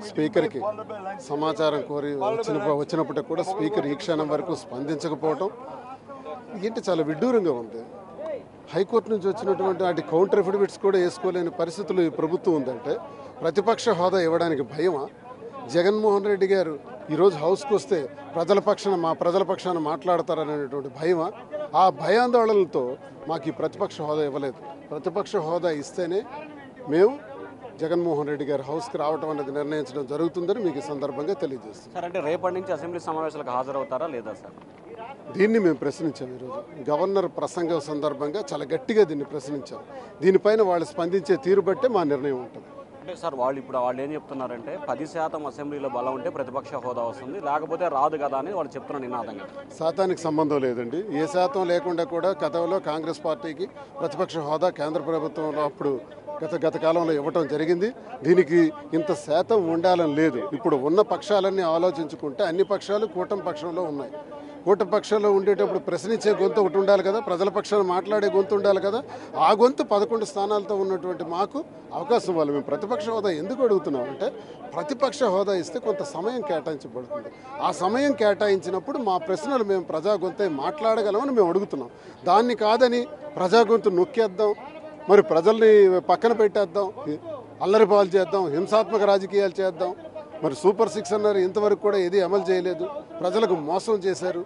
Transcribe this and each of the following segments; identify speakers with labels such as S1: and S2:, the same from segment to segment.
S1: స్పీకర్కి సమాచారం కోరి వచ్చినప్పటికి కూడా స్పీకర్ ఈ క్షణం వరకు స్పందించకపోవటం ఏంటి చాలా విడ్డూరంగా ఉంది. హైకోర్టు నుంచి వచ్చినటువంటి వాటి కౌంటర్ ఎఫిడవిట్స్ కూడా వేసుకోలేని పరిస్థితులు ఈ ప్రభుత్వం ఉందంటే ప్రతిపక్ష హోదా ఇవ్వడానికి భయమా? జగన్మోహన్ రెడ్డి గారు ఈరోజు హౌస్కి వస్తే మా ప్రజల పక్షాన మాట్లాడతారనేటువంటి భయమా? ఆ భయాందోళనలతో మాకు ఈ ప్రతిపక్ష హోదా ఇవ్వలేదు. ప్రతిపక్ష హోదా ఇస్తేనే మేము జగన్మోహన్ రెడ్డి గారు హౌస్కి రావడం అనేది నిర్ణయించడం జరుగుతుందని మీకు ఈ సందర్భంగా తెలియజేస్తాం.
S2: సార్, అంటే రేపటి నుంచి అసెంబ్లీ సమావేశాలకు హాజరవుతారా లేదా సార్?
S1: దీన్ని మేము ప్రశ్నించాం. ఈరోజు గవర్నర్ ప్రసంగం సందర్భంగా చాలా గట్టిగా దీన్ని ప్రశ్నించాం. దీనిపైన వాళ్ళు స్పందించే తీరు బట్టే మా నిర్ణయం ఉంటుంది.
S2: అంటే సార్, వాళ్ళు ఏం చెప్తున్నారంటే 10% అసెంబ్లీలో బలం ఉంటే ప్రతిపక్ష హోదా వస్తుంది, లేకపోతే రాదు కదా అని వాళ్ళు చెప్తున్న నినాదంగా.
S1: శాతానికి సంబంధం లేదండి. ఏ శాతం లేకుండా కూడా గతంలో కాంగ్రెస్ పార్టీకి ప్రతిపక్ష హోదా కేంద్ర ప్రభుత్వంలో అప్పుడు గత కాలంలో ఇవ్వటం జరిగింది. దీనికి ఇంత శాతం ఉండాలని లేదు. ఇప్పుడు ఉన్న పక్షాలన్నీ ఆలోచించుకుంటే అన్ని పక్షాలు కూటమి పక్షంలో ఉన్నాయి. కూటమి పక్షంలో ఉండేటప్పుడు ప్రశ్నించే గొంతు ఒకటి ఉండాలి కదా, ప్రజల పక్షాన్ని మాట్లాడే గొంతు ఉండాలి కదా. ఆ గొంతు 11 స్థానాలతో ఉన్నటువంటి మాకు అవకాశం ఇవ్వాలి. మేము ప్రతిపక్ష హోదా ఎందుకు అడుగుతున్నాం అంటే ప్రతిపక్ష హోదా ఇస్తే కొంత సమయం కేటాయించబడుతుంది. ఆ సమయం కేటాయించినప్పుడు మా ప్రశ్నలు మేము ప్రజా గొంతే మాట్లాడగలమని మేము అడుగుతున్నాం. దాన్ని కాదని ప్రజా గొంతు నొక్కేద్దాం, మరి ప్రజల్ని పక్కన పెట్టేద్దాం, అల్లరి పాలు చేద్దాం, హింసాత్మక రాజకీయాలు చేద్దాం. మరి సూపర్ 6 అన్నారు, ఇంతవరకు కూడా ఏది అమలు చేయలేదు. ప్రజలకు మోసం చేశారు.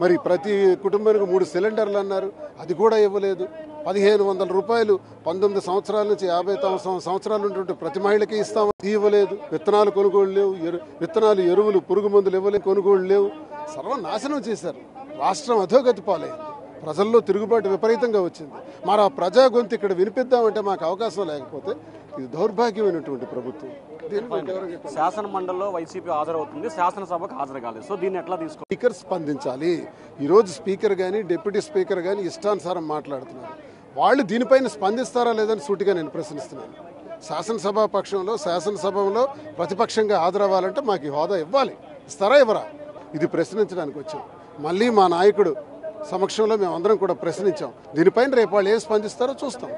S1: మరి ప్రతి కుటుంబానికి 3 సిలిండర్లు అన్నారు, అది కూడా ఇవ్వలేదు. 1500 రూపాయలు 19 సంవత్సరాల నుంచి 50 సంవత్సరాలు ఉన్నటువంటి ప్రతి మహిళకి ఇస్తామని ఇవ్వలేదు. విత్తనాలు కొనుగోలు లేవు, విత్తనాలు ఎరువులు పురుగు మందులు ఇవ్వలేదు, కొనుగోలు లేవు. సర్వనాశనం చేశారు. రాష్ట్రం అధోగతి పాలైంది. ప్రజల్లో తిరుగుబాటు విపరీతంగా వచ్చింది. మరి ఆ ప్రజా గొంతు ఇక్కడ వినిపిద్దామంటే మాకు అవకాశం లేకపోతే ఇది దౌర్భాగ్యమైనటువంటి ప్రభుత్వం.
S2: శాసన మండలిలో వైసీపీ హాజరవుతుంది, శాసనసభకు హాజరు కాలేదు. సో దీన్ని ఎట్లా తీసుకో?
S1: స్పీకర్ స్పందించాలి. ఈరోజు స్పీకర్ కానీ డిప్యూటీ స్పీకర్ కానీ ఇష్టానుసారం మాట్లాడుతున్నారు. వాళ్ళు దీనిపైన స్పందిస్తారా లేదని సూటిగా నేను ప్రశ్నిస్తున్నాను. శాసనసభ పక్షంలో శాసనసభలో ప్రతిపక్షంగా హాజరవ్వాలంటే మాకు ఈ హోదా ఇవ్వాలి. ఇస్తారా ఇవ్వరా? ఇది ప్రశ్నించడానికి వచ్చాం. మళ్ళీ మా నాయకుడు సమక్షంలో మేమందరం కూడా ప్రశ్నించాం. దీనిపైన రేపు వాళ్ళు ఏం స్పందిస్తారో చూస్తాం.